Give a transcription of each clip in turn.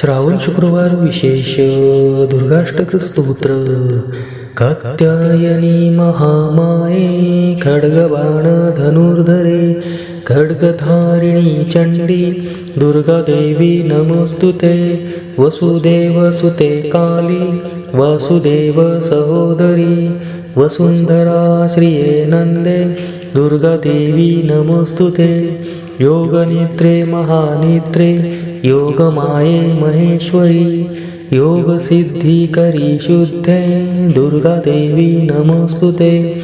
श्रावण शुक्रवार विशेष दुर्गाष्टक स्तोत्र. कात्यायनी महामाये खड्गबाण धनुर्धरे खड्गधारिणी चंडी दुर्गादेवी नमोस्तुते. वसुदेवसुते काली वासुदेव सहोदरी वसुंधरा श्रिये नंदे दुर्गादेवी नमोस्तुते. योगनिद्रे महानिद्रे योगमाये महेश्वरी योगसिद्धिकरी शुद्धे दुर्गादेवी नमोस्तुते.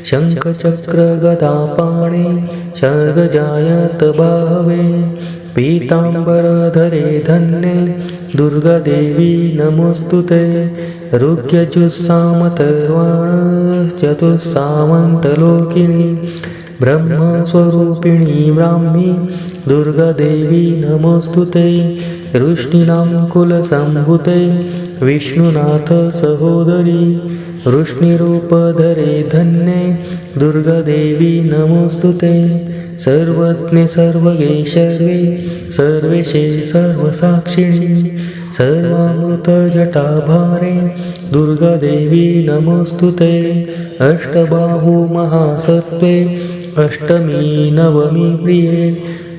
शङ्खचक्रगदापाणे शर्गजायत बाहवे पीताम्बरधरे धन्ये दुर्गादेवी नमोस्तुते. ऋग्यजुस्सामतर्वाणश्चतुस्सामन्तलोकिनी ब्रह्मस्वरूपिणी ब्राह्मी दुर्गादेवी नमोस्तुते. वृष्णीनां कुलसम्भूते विष्णुनाथ सहोदरी वृष्णिरूपधरे धन्ये दुर्गादेवी नमोस्तुते. सर्वज्ञे सर्वगे सर्वे सर्वेशे सर्वसाक्षिणी सर्वामृतजटाभारे दुर्गादेवी नमोस्तुते. अष्टबाहु महासत्त्वे अष्टमी नवमी प्रिये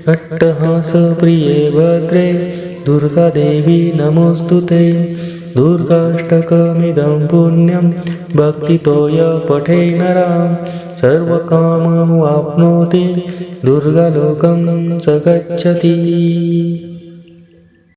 अट्टहास प्रिये भद्रे दुर्गादेवी नमोस्तुते. दुर्गाष्टकमिदं पुण्यं भक्तितो य पठे नरां सर्वकामवाप्नोति दुर्गालोकं स गच्छति.